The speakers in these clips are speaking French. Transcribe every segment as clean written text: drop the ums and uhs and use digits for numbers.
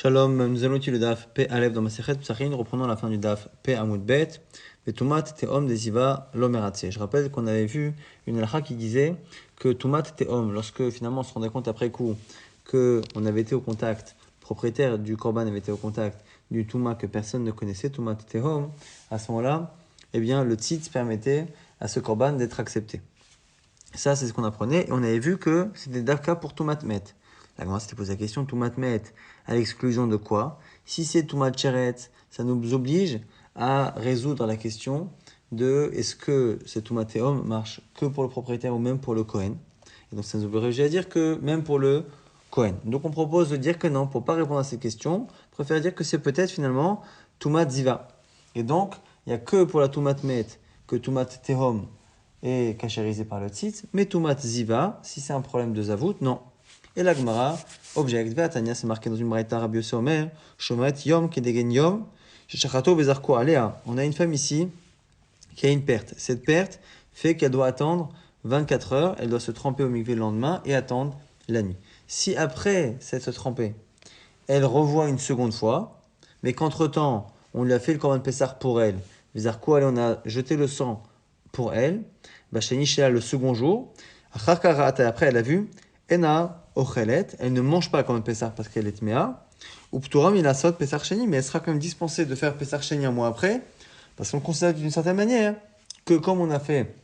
Shalom, nous allons étudier le daf P Aleph dans Masechet Psachin, reprenons la fin du daf P Amud Bet, Tumat Teom Desiva Lomeratse. Je rappelle qu'on avait vu une halakha qui disait que Tumat Teom, lorsque finalement on se rendait compte après coup qu'on avait été au contact, le propriétaire du korban avait été au contact du Touma que personne ne connaissait, Tumat Teom, à ce moment-là, eh bien le tzitz permettait à ce korban d'être accepté. Ça, c'est ce qu'on apprenait, et on avait vu que c'était Daka pour Tumat Met. La Gemara s'était posé la question, Tumat Met, à l'exclusion de quoi? Si c'est Tumat Cheret, ça nous oblige à résoudre la question de est-ce que ce Tumat Teom marche que pour le propriétaire ou même pour le Kohen. Et donc ça nous oblige à dire que même pour le Kohen. Donc on propose de dire que non, pour ne pas répondre à ces questions, on préfère dire que c'est peut-être finalement Tumat Ziva. Et donc, il n'y a que pour la Tumat Met que Tumat Teom est cachérisé par le tzitz, mais Tumat Ziva, si c'est un problème de Zavout, non. Et la Gemara objecte, Ve'atania, c'est marqué dans une braïta Rabbi Yossi Omer, Shomet Yom Kedegen Yom, Shechachato Bezarko Alea. On a une femme ici qui a une perte. Cette perte fait qu'elle doit attendre 24 heures, elle doit se tremper au mikvé le lendemain et attendre la nuit. Si après s'être trempée, elle revoit une seconde fois, mais qu'entre-temps, on lui a fait le korban Pessah pour elle, Bezarko Alea, on a jeté le sang pour elle, Bachani Shela le second jour, après elle a vu, Ena Ochelet, elle ne mange pas comme Pessah parce qu'elle est Tmea, ou Pturam il a sot Pessah Sheni, mais elle sera quand même dispensée de faire Pessah Sheni un mois après, parce qu'on considère d'une certaine manière que comme on a fait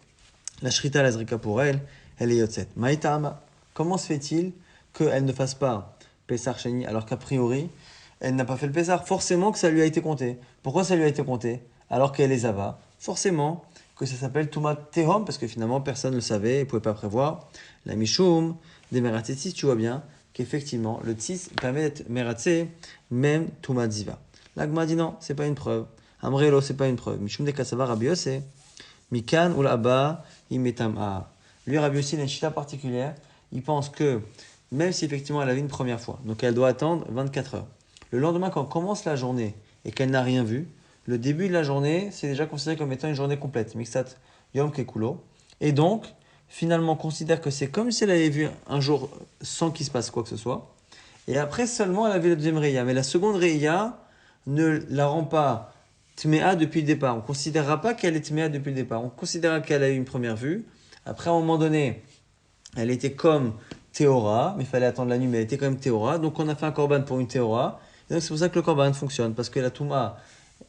la Shrita la Zrika pour elle, elle est Yotzet. Maïtama, comment se fait-il qu'elle ne fasse pas Pessah Sheni alors qu'a priori, elle n'a pas fait le Pessah? Forcément que ça lui a été compté. Pourquoi ça lui a été compté alors qu'elle est Zava? Forcément que ça s'appelle Tumat Tehom, parce que finalement personne ne le savait et ne pouvait pas prévoir. La Mishum, des Meratzetsis, tu vois bien qu'effectivement le Tzis permet d'être Meratze, même Tumat Ziva. L'Agma dit non, c'est pas une preuve. Amrelo, c'est pas une preuve. Mishum de Kasava Rabbi Yossi, Mikan ou Abba, Imetam A. Lui, Rabbi Yossi, il a une chita particulière. Il pense que même si effectivement elle a vu une première fois, donc elle doit attendre 24 heures. Le lendemain, quand commence la journée et qu'elle n'a rien vu, le début de la journée, c'est déjà considéré comme étant une journée complète. Mixat Yom Kekulo. Et donc, finalement, on considère que c'est comme si elle avait vu un jour sans qu'il se passe quoi que ce soit. Et après seulement, elle a vu la deuxième Reya. Mais la seconde Reya ne la rend pas Tmea depuis le départ. On ne considérera pas qu'elle est Tmea depuis le départ. On considérera qu'elle a eu une première vue. Après, à un moment donné, elle était comme Théora, mais il fallait attendre la nuit, mais elle était quand même Théora. Donc, on a fait un korban pour une Théora. Et donc, c'est pour ça que le korban fonctionne. Parce que la Touma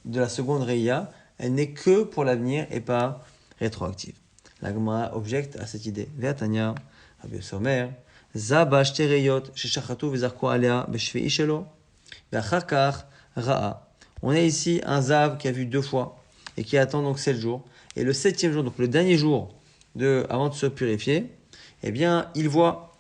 de la seconde Reya, elle n'est que pour l'avenir et pas rétroactive. La Gemara objecte à cette idée. Ve'atanya, Rabbi Yossi Omer, Zaba shtereyot, sheshachatu vezarko alea, beshvei shelo, ve'achar kach ra'a. On a ici un Zav qui a vu 2 fois et qui attend donc 7 jours. Et le 7e jour, donc le dernier jour avant de se purifier, eh bien, il voit.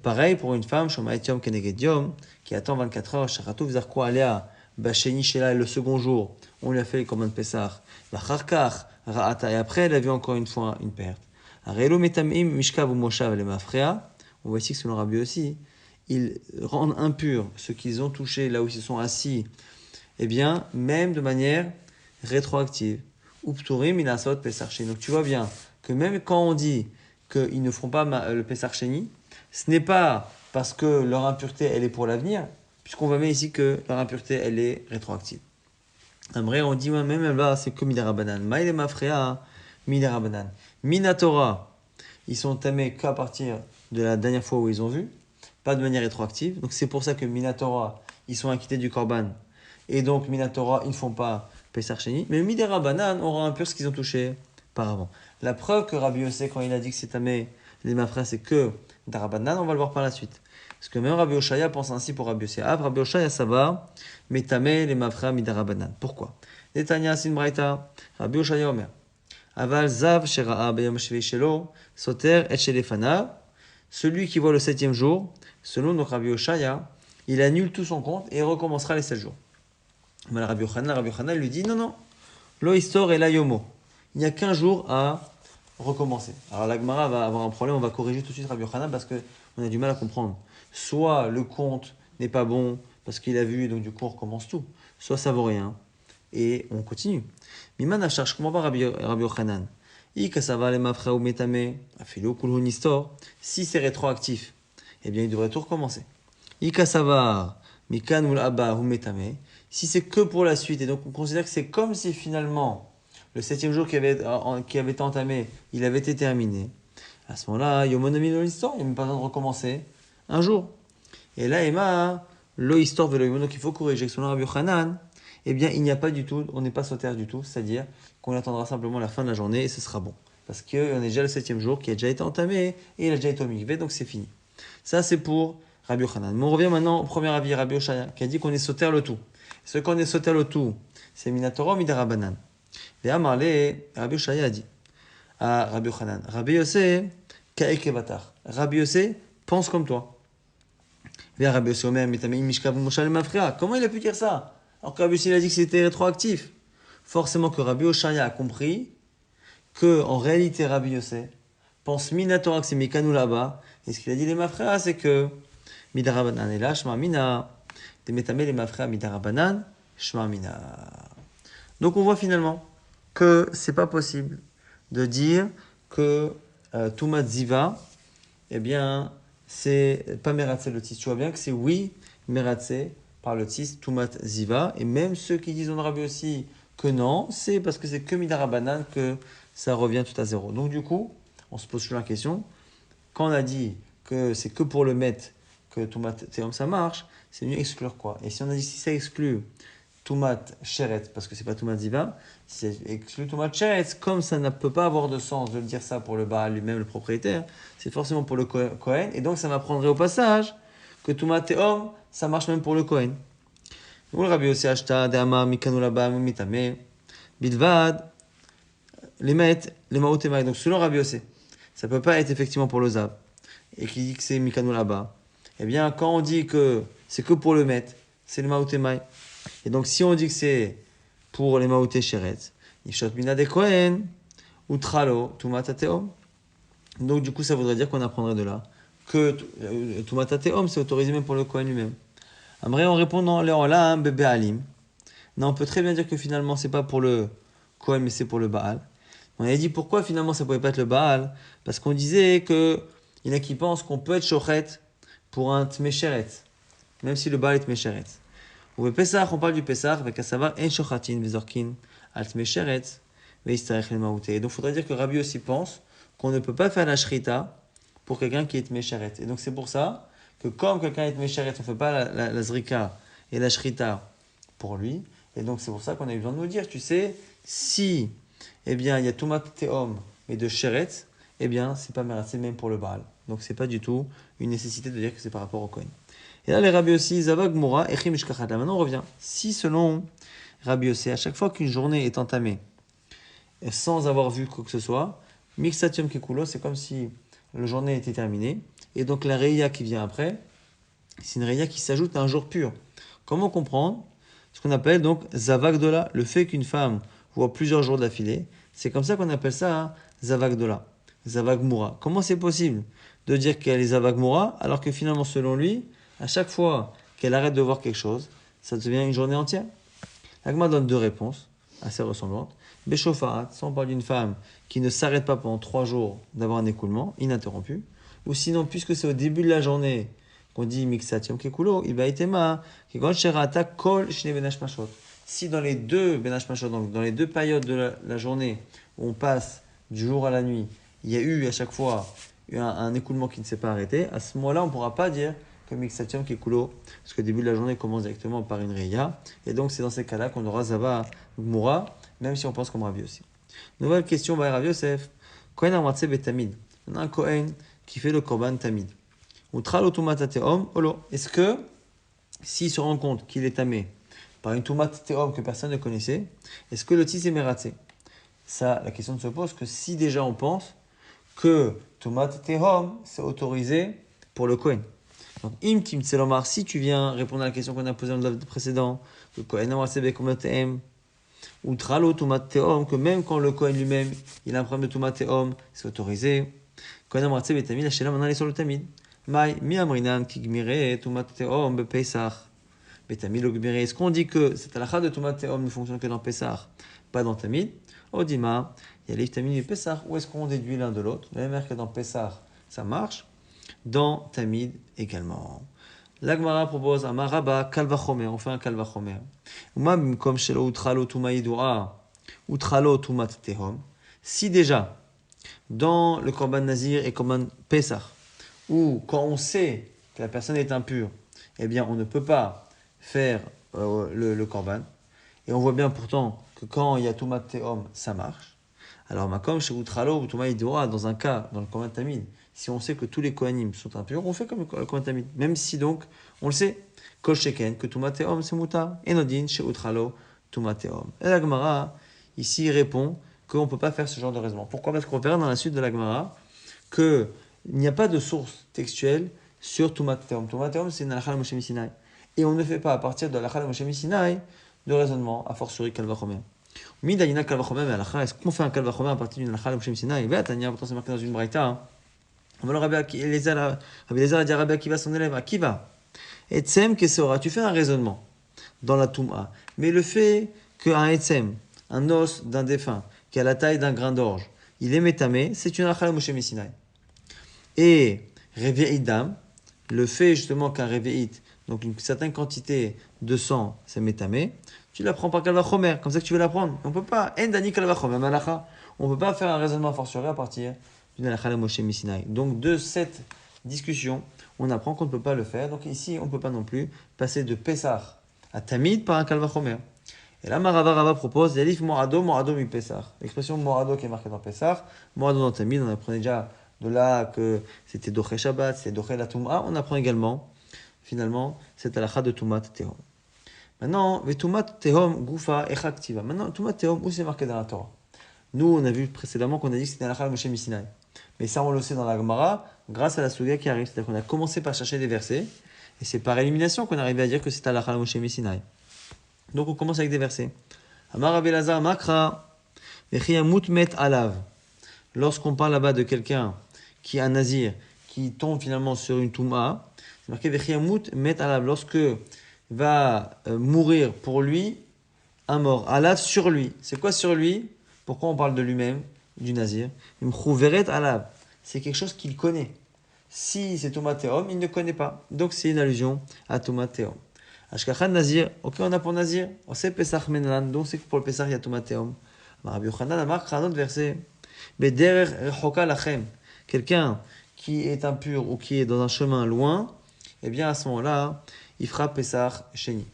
Pareil pour une femme, Shomaet Yom Keneged Yom, qui attend 24 heures, shechatu vezarko alea, Bacheni Shela, le second jour, on lui a fait le korban Pessah. Vacharkach, Ra'ata, et après, elle a vu encore une fois une perte. Arelo metamim, Mishkav ou Moshav, les Mafrea. On voit ici que selon Rabbi aussi, ils rendent impurs ce qu'ils ont touché là où ils se sont assis, eh bien, même de manière rétroactive. Upturim, il a sot Pessah Sheni. Donc tu vois bien que même quand on dit qu'ils ne feront pas le Pessah Sheni, ce n'est pas parce que leur impureté, elle est pour l'avenir, puisqu'on voit bien ici que leur impureté, elle est rétroactive. Après, on dit même là, c'est comme Midera Banan. Maïle Mafrea, Midera Banan. Minatora, ils sont tamés qu'à partir de la dernière fois où ils ont vu, pas de manière rétroactive. Donc c'est pour ça que Minatora, ils sont acquittés du Korban. Et donc Minatora, ils ne font pas Pessah Sheni. Mais Midera Banan aura impur ce qu'ils ont touché par avant. La preuve que Rabbi Yossi, quand il a dit que c'est tamé les Mafrea, c'est que Darabanan, on va le voir par la suite. Parce que même Rabbi Oshaya pense ainsi pour Rabbi Yossi. Rabbi Oshaya, ça va, mais tamé les Mafrea midarabanan. Pourquoi? Netanya sin braïta, Rabbi Oshaya Omer. Aval zav shera'a beyom shvei shelo, soter et shelefana. Celui qui voit le 7e jour, selon donc Rabbi Oshaya, il annule tout son compte et recommencera les 7 jours. Mais Rabbi Yochanan lui dit non, lo histor et la yomo. Il n'y a qu'un jour à recommencer. Alors la Gemara va avoir un problème, on va corriger tout de suite Rabbi Yochanan parce qu'on a du mal à comprendre. Soit le compte n'est pas bon parce qu'il a vu et donc du coup on recommence tout, soit ça vaut rien et on continue. Miman achar, je comprends pas Rabbi Yochanan. Si c'est rétroactif, eh bien il devrait tout recommencer. Ikasavar, Mikan ou l'Abba ou Metame, si c'est que pour la suite, et donc on considère que c'est comme si finalement le septième jour qui avait été entamé, il avait été terminé, à ce moment-là, Yomonomi lo l'histoire, il n'y a même pas besoin de recommencer un jour. Et là, Emma, lo histoire velo yomono, qu'il faut corriger, selon Rabbi Yochanan, eh bien, il n'y a pas du tout, on n'est pas sauter du tout, c'est-à-dire qu'on attendra simplement la fin de la journée et ce sera bon. Parce qu'on est déjà le septième jour qui a déjà été entamé et il a déjà été au mikvé, donc c'est fini. Ça, c'est pour Rabbi Yochanan. Mais on revient maintenant au premier avis, Rabbi Oshaya, qui a dit qu'on est sauter le tout. Ce qu'on est sauter le tout, c'est Minatora ou Midarabanan. Et Amarle, Rabbi Oshaya a dit à Rabbi Yochanan, Rabbi Yossé, Kaekevatar. Rabbi Yossé pense comme toi. Et Rabbi Yossé Omer, Mitameim Mishkav Moshal Mafria. Comment il a pu dire ça? Alors que Rabbi Yossé a dit que c'était rétroactif. Forcément que Rabbi Oshaya a compris que en réalité Rabbi Yossé pense Minatora que c'est Mikanou là-bas. Et ce qu'il a dit les Mafria, c'est que Midarabanan et là, Shma Mina. Des Metame les Mafria Midarabanan, Shma Mina. Donc on voit finalement que c'est pas possible de dire que Toumat Ziva, eh bien, c'est pas Meratse le tis. Tu vois bien que c'est oui, Meratse par le tis, Toumat Ziva. Et même ceux qui disent on Rabbi aussi que non, c'est parce que c'est que Midarabanan que ça revient tout à zéro. Donc du coup, on se pose toujours la question, quand on a dit que c'est que pour le met que Toumat Théom ça marche, c'est mieux exclure quoi? Et si on a dit si ça exclut Toumat Sheret, parce que c'est pas Toumat Ziva, si ça exclut Toumat Sheret, comme ça ne peut pas avoir de sens de le dire ça pour le Baal lui-même, le propriétaire, c'est forcément pour le Kohen, et donc ça m'apprendrait au passage que Toumat Théom, ça marche même pour le Kohen. Ou le Rabbi aussi acheta Deama Mikanu Laba Mitame Bidvad les Maotemai. Donc selon Rabbi Yossé, ça peut pas être effectivement pour le Zav, et qui dit que c'est Mikanu là-bas. Eh bien, quand on dit que c'est que pour le Met, c'est le Maotemai. Et donc, si on dit que c'est pour les Maoté Sheret, Yishot Mina de Kohen, ou Tralo, Tumatateom. Donc, du coup, ça voudrait dire qu'on apprendrait de là que Tumatateom, c'est autorisé même pour le Kohen lui-même. Après, en répondant, là, bébé Alim. Non, on peut très bien dire que finalement, c'est pas pour le Kohen, mais c'est pour le Baal. On avait dit pourquoi finalement ça pouvait pas être le Baal, parce qu'on disait que il y en a qui pensent qu'on peut être shochet pour un tmesheret, même si le Baal est tmesheret. Ou le Pessah, on parle du Pessah, avec à savoir en shochatin vezorkin al tmesheret veistarech le maouté. Donc il faudrait dire que Rabbi aussi pense qu'on ne peut pas faire la shrita pour quelqu'un qui est tmesheret. Et donc c'est pour ça que comme quelqu'un est tmesheret, on ne fait pas la zrika et la shrita pour lui. Et donc c'est pour ça qu'on a eu besoin de nous dire, tu sais, si eh bien, il y a Toumat Teom, mais de Sheret, eh bien, c'est pas Meratzé même pour le Baal. Donc, c'est pas du tout une nécessité de dire que c'est par rapport au Kohen. Et là, les Rabbi aussi, Zavag Moura, Echim Ishkachat. Là, maintenant, on revient. Si, selon Rabbi aussi, à chaque fois qu'une journée est entamée, sans avoir vu quoi que ce soit, Mixatium Kekulo, c'est comme si la journée était terminée. Et donc, la Reya qui vient après, c'est une Reya qui s'ajoute à un jour pur. Comment comprendre ce qu'on appelle donc Zavag Dola, le fait qu'une femme voit plusieurs jours d'affilée, c'est comme ça qu'on appelle ça hein, Zavag Dola, Zavag Moura. Comment c'est possible de dire qu'elle est Zavag Moura alors que finalement, selon lui, à chaque fois qu'elle arrête de voir quelque chose, ça devient une journée entière? L'Agma donne deux réponses assez ressemblantes. Beshofarat, soit on parle d'une femme qui ne s'arrête pas pendant 3 jours d'avoir un écoulement ininterrompu, ou sinon, puisque c'est au début de la journée qu'on dit Mixatium Kekulo, il va itema, Kegon Sherata Kol Shne Benash Mashot. Si dans les deux Benash Mashot, donc dans les deux périodes de la journée où on passe du jour à la nuit, il y a eu à chaque fois un écoulement qui ne s'est pas arrêté, à ce moment-là, on ne pourra pas dire que Mixatium Kekulo, parce que le début de la journée commence directement par une Reya, et donc c'est dans ces cas-là qu'on aura Zava Moura, même si on pense comme Rav aussi. Nouvelle question, Rav Yosef. Kohen Amartse Betamid. On a un Kohen qui fait le Korban Tamid. Est-ce que, s'il se rend compte qu'il est tamé par une Toumat Teom que personne ne connaissait, est-ce que le tis est mératsé? Ça, la question se pose que si déjà on pense que Toumat Teom, c'est autorisé pour le Kohen. Donc, Im Selomar, si tu viens répondre à la question qu'on a posée dans le précédent, le Kohen Amartse Bekomatem, ou Tralo Toumat Teom, que même quand le Kohen lui-même, il a un problème de Toumat Teom, c'est autorisé. Kohen Amartse Betamid, la Shela, maintenant elle est sur le Tamid. Mi amrinan ki gmire tumat teom be Pesach. Betamid lo gmire. Est-ce qu'on dit que cette halakha de tumat teom ne fonctionne que dans Pesach, pas dans Tamid? Odima, yalif Tamid et Pesach. Ou est-ce qu'on déduit l'un de l'autre? De la même manière que dans Pesach, ça marche. Dans Tamid également. L'Agmara propose un maraba kalvachomer, on fait un kalvachomer. Comme chez l'outralo tumaïdoua, outralo tumat tehom. Si déjà, dans le korban nazir et korban pesach, ou quand on sait que la personne est impure, eh bien on ne peut pas faire le korban. Et on voit bien pourtant que quand il y a tumat tehom, ça marche. Alors, comme chez outralo ou tumaïdoua, dans un cas, dans le korban tamid, si on sait que tous les kohanim sont impurs, on fait comme le korban tamid. Même si donc, on le sait, kol sheken, que tumat tehom c'est mutar, et nodin chez outralo tumat tehom. Et la Gemara, ici, répond qu'on ne peut pas faire ce genre de raisonnement. Pourquoi? Parce qu'on verra dans la suite de la Gemara qu'il n'y a pas de source textuelle sur tumat tehom. Tumat tehom, c'est une halakha Moshe Sinai. Et on ne fait pas à partir de la halakha Moshe Sinai de raisonnement, a fortiori kalvachomer. Midayina kalvachomer, mais halakha, est-ce qu'on fait un kalvachomer à partir d'une halakha Moshe Sinai? Ve'atania, pourtant c'est marqué dans une braïta. On va le Rabbi Eliezer a dit à Rabbi Akiva, son élève, Akiva, Etsem Kesora, tu fais un raisonnement dans la Touma, mais le fait qu'un Etsem, un os d'un défunt, qui a la taille d'un grain d'orge, il est métamé, c'est une halakha Moshe Sinai. Et Reve'idam, le fait justement qu'un Reve'it, donc une certaine quantité de sang, c'est métamé, tu la prends par kalvachomer, comme ça que tu veux la prendre. On ne peut pas, endani kalvachomer, malakha, on ne peut pas faire un raisonnement fortiori à partir d'une halakha Moshe Sinai. Donc de cette discussion, on apprend qu'on ne peut pas le faire. Donc ici, on ne peut pas non plus passer de Pessah à Tamid par un kalvachomer. Et là, Rava propose Yalif Morado mi Pessah. L'expression Morado qui est marquée dans Pessah, Morado dans Tamid, on apprenait déjà de là que c'était Doché Shabbat, c'était Doché la Touma. On apprend également, finalement, cette halakha de Tumat Tehom. Maintenant, Vetumat Tehom Gufa Echaktiva. Maintenant, Tumat Tehom, où c'est marqué dans la Torah? Nous, on a vu précédemment qu'on a dit que c'était halakha Moshe Sinai. Mais ça, on le sait dans la Gemara, grâce à la Suga qui arrive. C'est-à-dire qu'on a commencé par chercher des versets, et c'est par élimination qu'on arrive à dire que c'est halakha Moshe Sinai. Donc on commence avec des versets. Amar Rabbi Elazar Makra, Vechiyamut Met Alav. Lorsqu'on parle là-bas de quelqu'un qui est un nazir, qui tombe finalement sur une touma, c'est marqué Vechiyamut Met Alav. Lorsque va mourir pour lui un mort. Alav sur lui. C'est quoi sur lui? Pourquoi on parle de lui-même, du nazir? Mchouveret Alav. C'est quelque chose qu'il connaît. Si c'est Tumat Tehom, il ne connaît pas. Donc c'est une allusion à Tumat Tehom. Ashkachan Nazir, ok, on a pour Nazir. On sait Pesach Menan, donc c'est que pour le Pesach, il y a Tumat Tehom. Rabbi Yochanan a marqué un autre verset. Bederer Rechoka Lachem. Quelqu'un qui est impur ou qui est dans un chemin loin, eh bien à ce moment-là, il fera Pesach Sheni.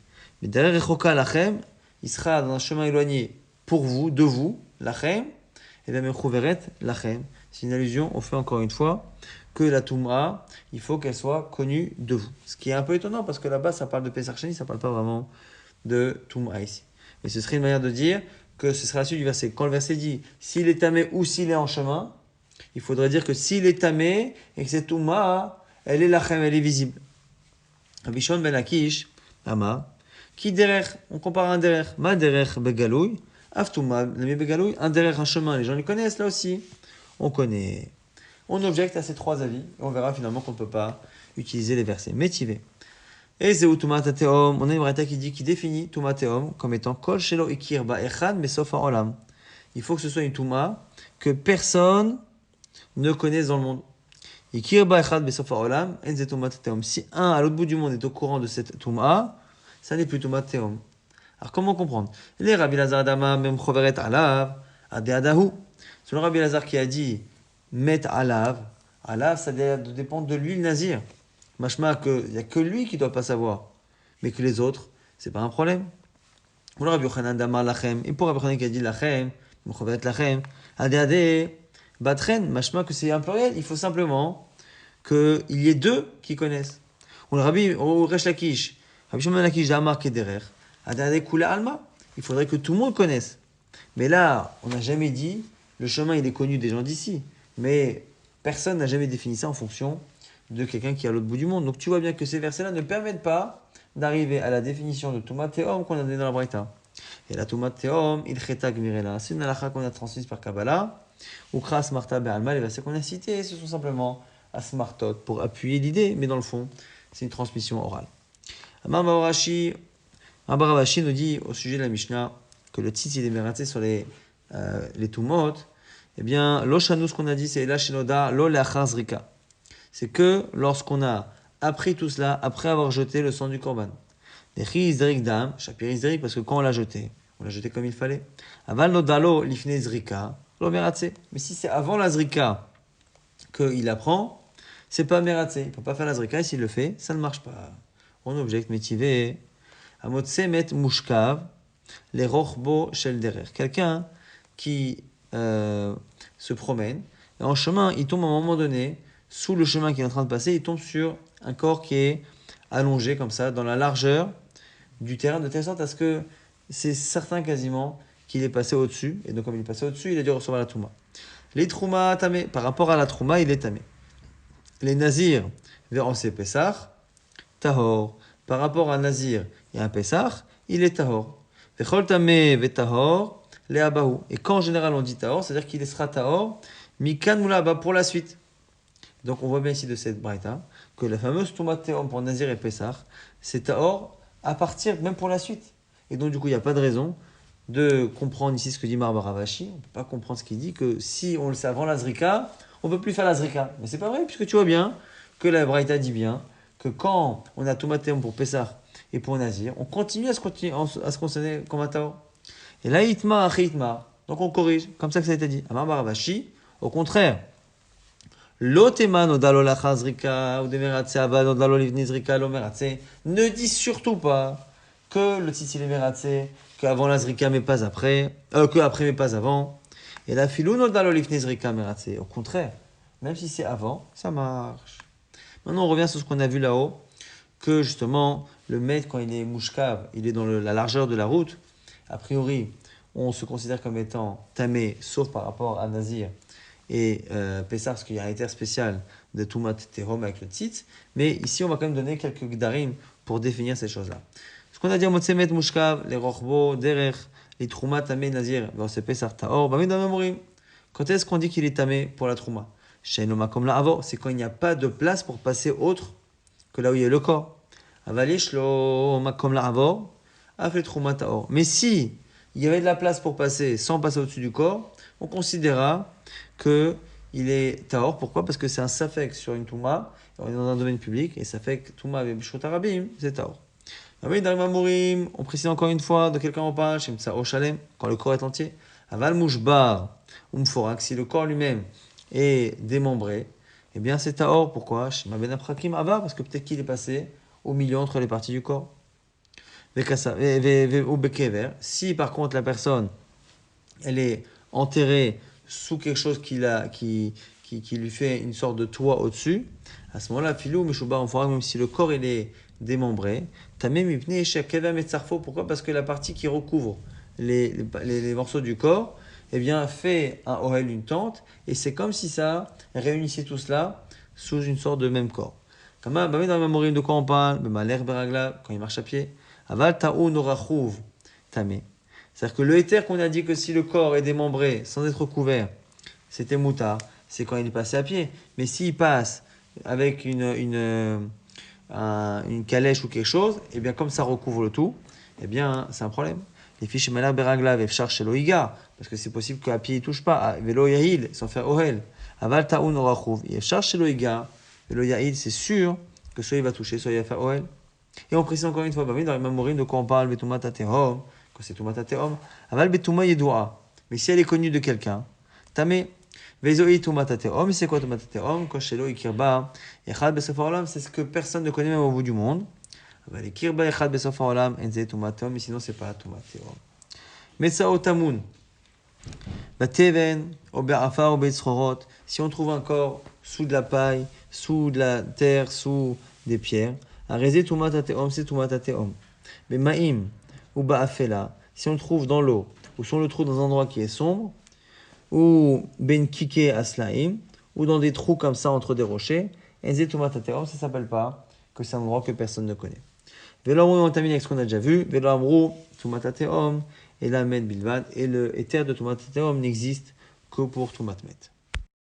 Bederer Rechoka Lachem, il sera dans un chemin éloigné pour vous, de vous, Lachem, et bien Mechuveret Lachem. C'est une allusion, on fait encore une fois, que la Touma, il faut qu'elle soit connue de vous. Ce qui est un peu étonnant, parce que là-bas, ça parle de Pesach Sheni, ça ne parle pas vraiment de Touma ici. Mais ce serait une manière de dire que ce serait la suite du verset. Quand le verset dit « s'il est tamé ou s'il est en chemin », il faudrait dire que s'il est tamé et que cette Touma, elle est lachem, elle est visible. Abishon ben Akish, Ama, qui derer, on compare un derer, ma derer begalouy, aftouma, l'ami begalouy, un derer, un chemin, les gens les connaissent là aussi. On connaît. On objecte à ces trois avis et on verra finalement qu'on ne peut pas utiliser les versets. Métivé. Et c'est où Tumat Tehom, on a une braïta qui définit Tumat Tehom comme étant Kol Shelo Ikir Ba Echad Mesof Olam. Il faut que ce soit une Touma que personne ne connaisse dans le monde. Ikir Ba Echad Mesof Olam, en ze Tumat Tehom. Si un à l'autre bout du monde est au courant de cette Touma, ça n'est plus Tumat Tehom. Alors comment comprendre? Les Rabbi Lazar Dama, même Choveret Alav, Ade Adahu. Selon Rabbi Lazar qui a dit Met Alav, Alav ça dépend de lui le nazir. Machma qu'il n'y a que lui qui ne doit pas savoir, mais que les autres, c'est pas un problème. Ou le Rabbi Yochanan Damar Lachem, et pour Rabbi Yochanan qui a dit Lachem, Mchovet Lachem, Ade Batren, machma que c'est un pluriel, il faut simplement qu'il y ait deux qui connaissent. Ou le Rabbi Resh Lakish, Rabbi Shimon Lakish Damar Kederer, Ade Kula Alma, il faudrait que tout le monde connaisse. Mais là, on n'a jamais dit, le chemin il est connu des gens d'ici, mais personne n'a jamais défini ça en fonction de quelqu'un qui est à l'autre bout du monde. Donc tu vois bien que ces versets-là ne permettent pas d'arriver à la définition de Tumat Tehom qu'on a donné dans la Braïta. Et la Tumat Tehom, il Cheta Gmirela, c'est une halakha qu'on a transmise par Kabbalah, ou Kras Marta Be'alma, les versets qu'on a cités, ce sont simplement Asmartot pour appuyer l'idée, mais dans le fond, c'est une transmission orale. Amar Barashi nous dit au sujet de la Mishnah que le tzitz il est mératé sur les Tumot, eh bien, l'Oshanu, ce qu'on a dit, c'est la Shenoda, lo leachar zrika. C'est que lorsqu'on a a pris tout cela après avoir jeté le sang du korban. Des chizrik dam, shapir izrik, parce que quand on l'a jeté comme il fallait. Aval nodalo lifne zrika, lo meratse. Mais si c'est avant la zrika qu'il la prend, c'est pas meratse. Il ne peut pas faire la zrika et s'il le fait, ça ne marche pas. On objecte métivé. Amotse met mushkav, les rochbo shel derer. Quelqu'un qui se promène, et en chemin, il tombe à un moment donné, sous le chemin qu'il est en train de passer, il tombe sur un corps qui est allongé comme ça, dans la largeur du terrain, de telle sorte à ce que c'est certain quasiment qu'il est passé au-dessus, et donc comme il est passé au-dessus, il a dû recevoir la trouma. Les trouma tamé, par rapport à la trouma, il est tamé. Les nazirs, verrancé Pessah, tahor. Par rapport à nazir et à un Pessah, il est tahor. Vechol tamé vetahor, les abahu. Et quand en général on dit tahor, c'est-à-dire qu'il sera tahor, mikan moulaba pour la suite. Donc on voit bien ici de cette braïta que la fameuse Toumat Teom pour Nazir et Pessah, c'est tahor à partir même pour la suite. Et donc du coup il n'y a pas de raison de comprendre ici ce que dit Marbar Ravashi. On ne peut pas comprendre ce qu'il dit que si on le sait avant la Zrika, on ne peut plus faire la Zrika. Mais c'est pas vrai puisque tu vois bien que la braïta dit bien que quand on a Toumat Teom pour Pessah et pour Nazir, on continue à se concerner comme un tahor. Et là Hitma Achitma, donc on corrige, comme ça que ça a été dit. À Marbar Ravashi, au contraire. Ne dis surtout pas que le tzitzil est meratse, qu'avant la zrika mais pas après, que après mais pas avant. Et la filou nodalo lifnei zrika meratse. Au contraire, même si c'est avant, ça marche. Maintenant on revient sur ce qu'on a vu là-haut, que justement le maître quand il est mouchkav, il est dans la largeur de la route. A priori, on se considère comme étant tamé, sauf par rapport à Nazir et Pessah, parce qu'il y a un éther spécial de Toumat Tehom avec le tzitz. Mais ici, on va quand même donner quelques gdarim pour définir ces choses-là. Ce qu'on a dit en Motsemet Mushkav, les Rochbo, Derer, les Troumat, Tamé, Nazir, c'est Pessah, Taor, Bamid Amemorim. Quand est-ce qu'on dit qu'il est tamé pour la Trouma? Shainoma comme la Avor, c'est quand il n'y a pas de place pour passer autre que là où il y a le corps. Avalishlo, Makom la Avor, Afle Trouma Taor. Mais si il y avait de la place pour passer sans passer au-dessus du corps, on considérera qu'il est tahor. Pourquoi? Parce que c'est un safek sur une touma, on est dans un domaine public, et safek touma avec bishot arabim, c'est tahor. Oui, dans les mamourim, on précise encore une fois de quelqu'un on parle, chez Mtsa Oshalem, quand le corps est entier. Aval mouchbar, umforak, si le corps lui-même est démembré, eh bien c'est tahor. Pourquoi? Chez Maben Aprakim Ava, parce que peut-être qu'il est passé au milieu entre les parties du corps. Si par contre la personne, elle est enterrée sous quelque chose qui lui fait une sorte de toit au-dessus, à ce moment-là, filou, meshuba, on fera même si le corps il est démembré, pourquoi? Parce que la partie qui recouvre les morceaux du corps, eh bien, fait un ohel, une tente, et c'est comme si ça réunissait tout cela sous une sorte de même corps. Dans la mémoire de quoi on parle? Quand il marche à pied. Aval ta'ou norachouv tamé. C'est-à-dire que le éther qu'on a dit que si le corps est démembré sans être couvert, c'était moutard, c'est quand il est passé à pied. Mais s'il passe avec une calèche ou quelque chose, et bien comme ça recouvre le tout, eh bien c'est un problème. Les fiches malheur beraglav efchar chez loïga, parce que c'est possible qu'à pied il touche pas, vélo yahil, sans faire ohel. Aval ta'un orachouv, efchar chez loïga, vélo yahil, c'est sûr que soit il va toucher, soit il va faire ohel. Et on précise encore une fois, dans les mamorim de quoi on parle, betumat atehom, quand c'est tumat atehom, aval betuma yedoua. Mais si elle est connue de quelqu'un, tamé. Vezoi tumat atehom, c'est quoi tumat atehom? Quand chez lo ikirba, echad besof haolam, c'est ce que personne ne connaît même au bout du monde. Aval ikirba echad besof haolam, enze tumat atehom, mais sinon c'est pas tumat atehom. Metsao tamun, bateven, obe'afar, obe'tzchorot, si on trouve un corps sous de la paille, sous de la terre, sous des pierres, arezé tumat atehom, c'est tumat atehom. Mais ma'im, ou ba'afela, si on le trouve dans l'eau, ou si on le trouve dans un endroit qui est sombre, ou ben kike aslaim, ou dans des trous comme ça entre des rochers, enze tumat atehom, ça s'appelle pas que c'est un endroit que personne ne connaît. Velo amrou, on termine avec ce qu'on a déjà vu. Velo amrou, tumat atehom, et la med bilvad, et le éther de tumat atehom n'existe que pour tumat met.